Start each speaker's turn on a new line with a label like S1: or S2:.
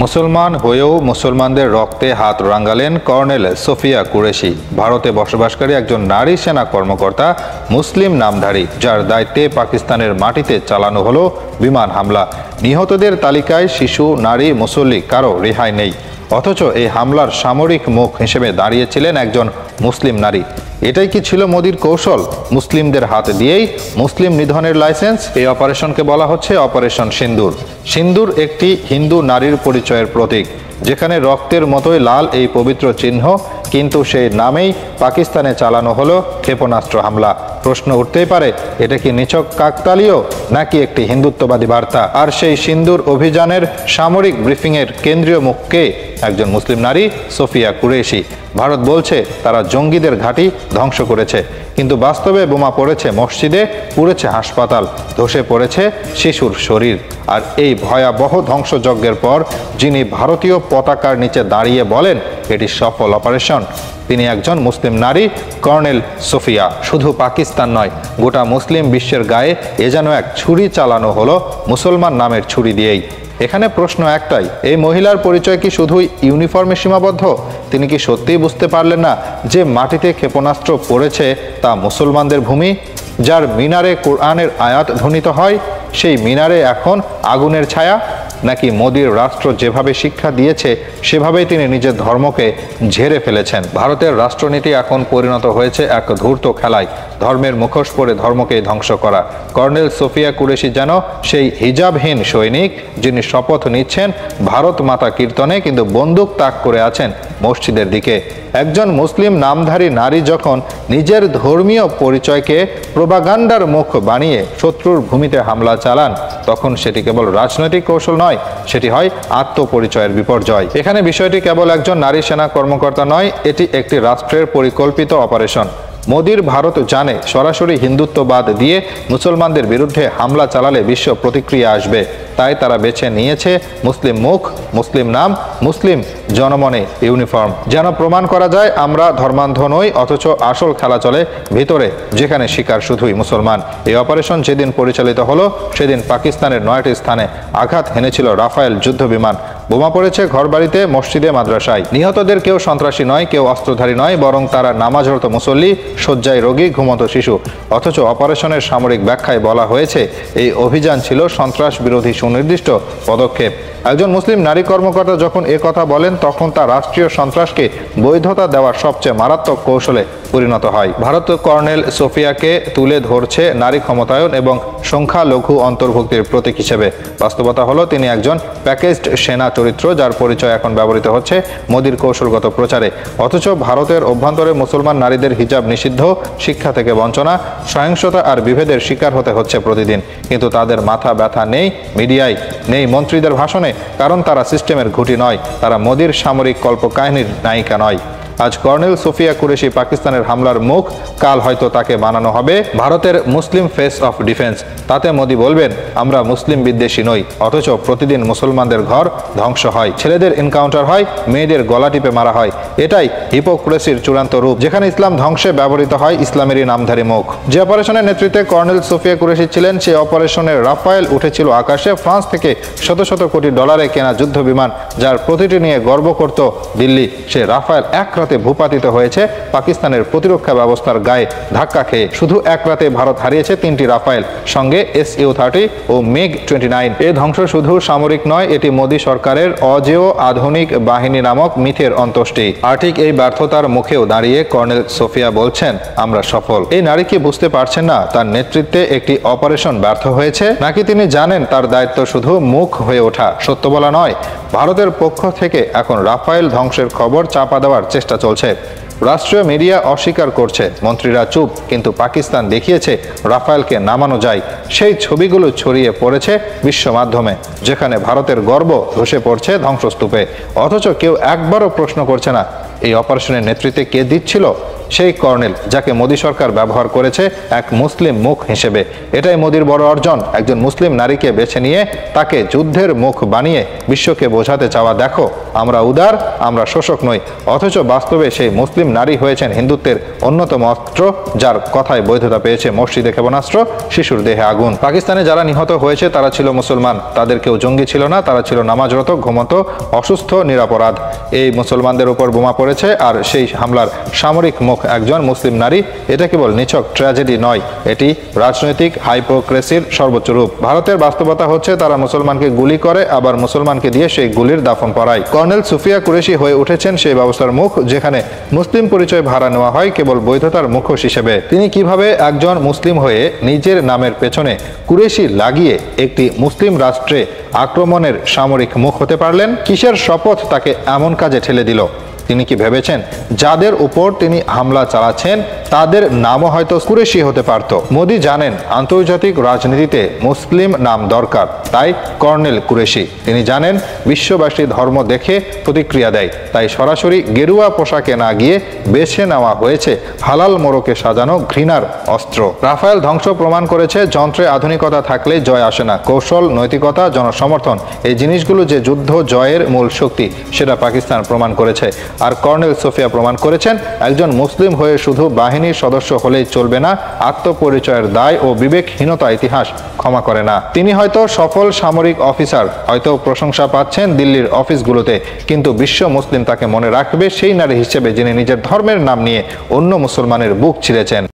S1: মুসলমান হয়েও মুসলমানদের রক্তে হাত রাঙালেন কর্নেল সোফিয়া কুরেশি। ভারতে বসবাসকারী একজন নারী সেনা কর্মকর্তা, মুসলিম নামধারী, যার দায়িত্বে পাকিস্তানের মাটিতে চালানো হলো বিমান হামলা। নিহতদের তালিকায় শিশু, নারী, মুসল্লি কারো রেহাই নেই। অথচ এই হামলার সামরিক মুখ হিসেবে দাঁড়িয়েছিলেন একজন মুসলিম নারী। এটাই কি ছিল মোদির কৌশল? মুসলিমদের হাত দিয়েই মুসলিম নিধনের লাইসেন্স? এই অপারেশনকে বলা হচ্ছে অপারেশন সিন্দুর। সিন্দুর একটি হিন্দু নারীর পরিচয়ের প্রতীক, যেখানে রক্তের মতোই লাল এই পবিত্র চিহ্ন, কিন্তু সেই নামেই পাকিস্তানে চালানো হলো ক্ষেপণাস্ত্র হামলা। প্রশ্ন উঠতেই পারে, এটা কি নিছক কাকতালীয় নাকি একটি হিন্দুত্ববাদী বার্তা? আর সেই সিন্দুর অভিযানের সামরিক ব্রিফিংয়ের কেন্দ্রীয় মুখ কে? একজন মুসলিম নারী, সোফিয়া কুরেশি। ভারত বলছে তারা জঙ্গিদের ঘাঁটি ধ্বংস করেছে, কিন্তু বাস্তবে বোমা পড়েছে মসজিদে, পুড়েছে হাসপাতাল, ধসে পড়েছে শিশুর শরীর। আর এই ভয়াবহ ধ্বংসযজ্ঞের পর যিনি ভারতীয় পতাকার নিচে দাঁড়িয়ে বলেন এটি সফল অপারেশন, তিনি একজন মুসলিম নারী, কর্নেল সোফিয়া। শুধু পাকিস্তান নয়, গোটা মুসলিম বিশ্বের গায়ে এ যেন এক ছুরি চালানো হলো মুসলমান নামের ছুরি দিয়েই। এখানে প্রশ্ন একটাই, এই মহিলার পরিচয় কি শুধুই ইউনিফর্মে সীমাবদ্ধ? তিনি কি সত্যিই বুঝতে পারলেন না যে মাটিতে ক্ষেপণাস্ত্র পড়েছে তা মুসলমানদের ভূমি? যার মিনারে কোরআনের আয়াত ধ্বনিত হয়, সেই মিনারে এখন আগুনের ছায়া? নাকি মোদির রাষ্ট্র যেভাবে শিক্ষা দিয়েছে সেভাবেই তিনি নিজের ধর্মকে ঝেড়ে ফেলেছেন? ভারতের রাষ্ট্রনীতি এখন পরিণত হয়েছে এক ধূর্ত খেলায়, ধর্মের মুখোশ পরে ধর্মকে ধ্বংস করা। কর্নেল সোফিয়া কুরেশি যেন সেই হিজাবহীন সৈনিক, যিনি শপথ নিচ্ছেন ভারত মাতা কীর্তনে, কিন্তু বন্দুক তাক করে আছেন মসজিদের দিকে। একজন মুসলিম নামধারী নারী যখন নিজের ধর্মীয় পরিচয়কে প্রোপাগান্ডার মুখ বানিয়ে শত্রুর ভূমিতে হামলা চালান, তখন সেটি কেবল রাজনৈতিক কৌশল নয়, সেটি হয় আত্মপরিচয়ের বিপর্যয়। এখানে বিষয়টি কেবল একজন নারী সেনা কর্মকর্তা নয়, এটি একটি রাষ্ট্রের পরিকল্পিত অপারেশন। মোদির ভারত জানে সরাসরি হিন্দুত্ববাদ দিয়ে মুসলমানদের বিরুদ্ধে হামলা চালালে বিশ্ব প্রতিক্রিয়া আসবে, তাই তারা বেছে নিয়েছে মুসলিম মুখ, মুসলিম নাম, মুসলিম জনমনে ইউনিফর্ম। যেন প্রমাণ করা যায় আমরা ধর্মান্ধ নই, অথচ আসল খেলা চলে ভিতরে, যেখানে শিকার শুধুই মুসলমান। এই অপারেশন যেদিন পরিচালিত হলো সেদিন পাকিস্তানের 9টি স্থানে আঘাত হেনেছিল রাফায়েল যুদ্ধ বিমান। বোমা পড়েছে ঘরবাড়িতে, মসজিদে, মাদ্রাসায়। নিহতদের কেউ সন্ত্রাসী নয়, কেউ অস্ত্রধারী নয়, বরং তারা নামাজরত মুসল্লি, শয্যায় রোগী, ঘুমন্ত শিশু। অথচ অপারেশনের সামরিক ব্যাখ্যায় বলা হয়েছে এই অভিযান ছিল সন্ত্রাস বিরোধী সুনির্দিষ্ট পদক্ষেপ। একজন মুসলিম নারী কর্মকর্তা যখন কথা বলেন, তখন তা রাষ্ট্রীয় সন্ত্রাসকে বৈধতা দেওয়ার সবচেয়ে মারাত্মক কৌশলে পরিণত হয়। ভারত কর্নেল সোফিয়াকে তুলে ধরছে নারী ক্ষমতায়ন এবং সংখ্যালঘু অন্তর্ভুক্তির প্রতীক হিসেবে। বাস্তবতা হলো তিনি একজন প্যাকেজড সেনা চরিত্র, যার পরিচয় এখন ব্যবহৃত হচ্ছে মোদির কৌশলগত প্রচারে। অথচ ভারতের অভ্যন্তরে মুসলমান নারীদের হিজাব নিষিদ্ধ, শিক্ষা থেকে বঞ্চনা, সহিংসতা আর বিভেদের শিকার হতে হচ্ছে প্রতিদিন। কিন্তু তাদের মাথা ব্যথা নেই মিডিয়ায়, নেই মন্ত্রীদের ভাষণে, কারণ তারা সিস্টেমের ঘুঁটি নয়, তারা মোদির সামরিক কল্পকাহিনীর নায়িকা নয়। আজ কর্নেল সোফিয়া কুরেশি পাকিস্তানের হামলার মুখ, কাল হয়তো তাকে বানানো হবে ভারতের মুসলিম ফেস অফ ডিফেন্স। তাতে মোদি বলবেন আমরা মুসলিম বিদ্বেষী নই, অথচ প্রতিদিন মুসলমানদের ঘর ধ্বংস হয়, ছেলেদের এনকাউন্টার হয়, মেয়েদের গলা টিপে মারা হয়। এটাই হিপোক্রেসির চূড়ান্ত রূপ, যেখানে ইসলাম ধ্বংসে ব্যবহৃত হয় ইসলামেরই নামধারী মুখ। যে অপারেশনের নেতৃত্বে কর্নেল সোফিয়া কুরেশি ছিলেন, সেই অপারেশনের রাফায়েল উঠেছিল আকাশে। ফ্রান্স থেকে শত শত কোটি ডলারে কেনা যুদ্ধ বিমান, যার প্রতিটি নিয়ে গর্ব করত দিল্লি, সে রাফায়েল এক রাতে ভূপাতিত হয়েছে পাকিস্তানের প্রতিরক্ষা ব্যবস্থার গায়ে ধাক্কা খেয়ে। শুধু এক রাতে ভারত হারিয়েছে 3টি রাফায়েল, সঙ্গে Su-30 ও MiG-29। এ ধ্বংস শুধু সামরিক নয়, এটি মোদী সরকারের অজেয় আধুনিক বাহিনী নামক মিথের অন্ত্যেষ্টি। আর ঠিক এই ব্যর্থতার মুখেও দাঁড়িয়ে কর্নেল সোফিয়া বলছেন আমরা সফল। এই নারী কি বুঝতে পারছেন না তার নেতৃত্বে একটি অপারেশন ব্যর্থ হয়েছে? নাকি তিনি জানেন তার দায়িত্ব শুধু মুখ হয়ে ওঠা, সত্য বলা নয়? ভারতের পক্ষ থেকে এখন রাফায়েল ধ্বংসের খবর চাপা দেওয়ার চেষ্টা চলছে। রাষ্ট্রীয় মিডিয়া অস্বীকার করছে, মন্ত্রীরা চুপ, কিন্তু পাকিস্তান দেখিয়েছে রাফায়েলকে নামানো যায়। সেই ছবিগুলো ছড়িয়ে পড়েছে বিশ্ব মাধ্যমে, যেখানে ভারতের গর্ব ধসে পড়ছে ধ্বংসস্তূপে। অথচ কেউ একবারও প্রশ্ন করছে না এই অপারেশনের নেতৃত্বে কে দিচ্ছিল, সেই কর্নেল যাকে মোদী সরকার ব্যবহার করেছে এক মুসলিম মুখ হিসেবে। এটাই মোদীর বড় অর্জন, একজন মুসলিম নারীকে বেছে নিয়ে তাকে যুদ্ধের মুখ বানিয়ে বিশ্বকে বোঝাতে চাওয়া, দেখো আমরা উদার, আমরা শোষক নই। অথচ বাস্তবে সেই মুসলিম নারী হয়েছেন হিন্দুত্বের অন্যতম অস্ত্র, যার কথায় বৈধতা পেয়েছে মসজিদে ক্ষেপণাস্ত্র, শিশুর দেহে আগুন। পাকিস্তানে যারা নিহত হয়েছে তারা ছিল মুসলমান, তাদের কেউ জঙ্গি ছিল না, তারা ছিল নামাজরত, ঘুমন্ত, অসুস্থ, নিরাপরাধ। এই মুসলমানদের উপর বোমা পড়েছে আর সেই হামলার সামরিক মুখ একজন মুসলিম নারী। এটা কেবল নিছক ট্র্যাজেডি নয়, এটি রাজনৈতিক হাইপোক্রেসির সর্বোচ্চ রূপ। ভারতের বাস্তবতা হচ্ছে তারা মুসলমানকে গুলি করে আবার মুসলমানকে দিয়ে সেই গুলির দাফন করায়। কর্নেল সুফিয়া কুরেশি হয়ে উঠেছেন সেই ব্যবস্থার মুখ, যেখানে মুসলিম পরিচয় ভাড়া নেওয়া হয় কেবল বৈধতার মুখোশ হিসেবে। তিনি কিভাবে একজন মুসলিম হয়ে নিজের নামের পেছনে কুরেশি লাগিয়ে একটি মুসলিম রাষ্ট্রে আক্রমণের সামরিক মুখ হতে পারলেন? কিসের শপথ তাকে এমন কাজে ঠেলে দিল? তিনি কি ভেবেছেন যাদের উপর তিনি হামলা চালাচ্ছেন তাদের নামও হয়তো কুরেশি হতে পারত? মোদী জানেন আন্তর্জাতিক রাজনীতিতে মুসলিম নাম দরকার, তাই কর্নেল কুরেশি। তিনি জানেন বিশ্ববাসী ধর্ম দেখে প্রতিক্রিয়া দেয়, তাই সরাসরি গেরুয়া পোশাকে না গিয়ে বেছে নেওয়া হয়েছে হালাল মোড়কে সাজানো ঘৃণার অস্ত্র। রাফায়েল ধ্বংস প্রমাণ করেছে যন্ত্রে আধুনিকতা থাকলে জয় আসে না। কৌশল, নৈতিকতা, জনসমর্থন, এই জিনিসগুলো যে যুদ্ধ জয়ের মূল শক্তি, সেটা পাকিস্তান প্রমাণ করেছে। আর কর্নেল সোফিয়া প্রমাণ করেছেন একজন মুসলিম হয়ে শুধু বাহিনীর সদস্য হলেই চলবে না, আত্মপরিচয়ের দায় ও বিবেকহীনতা ইতিহাস ক্ষমা করে না। তিনি হয়তো সফল সামরিক অফিসার, হয়তো প্রশংসা পাচ্ছেন দিল্লির অফিসগুলোতে, কিন্তু বিশ্ব মুসলিম তাকে মনে রাখবে সেই নারী হিসেবে যিনি নিজের ধর্মের নাম নিয়ে অন্য মুসলমানের বুক ছিঁড়েছেন।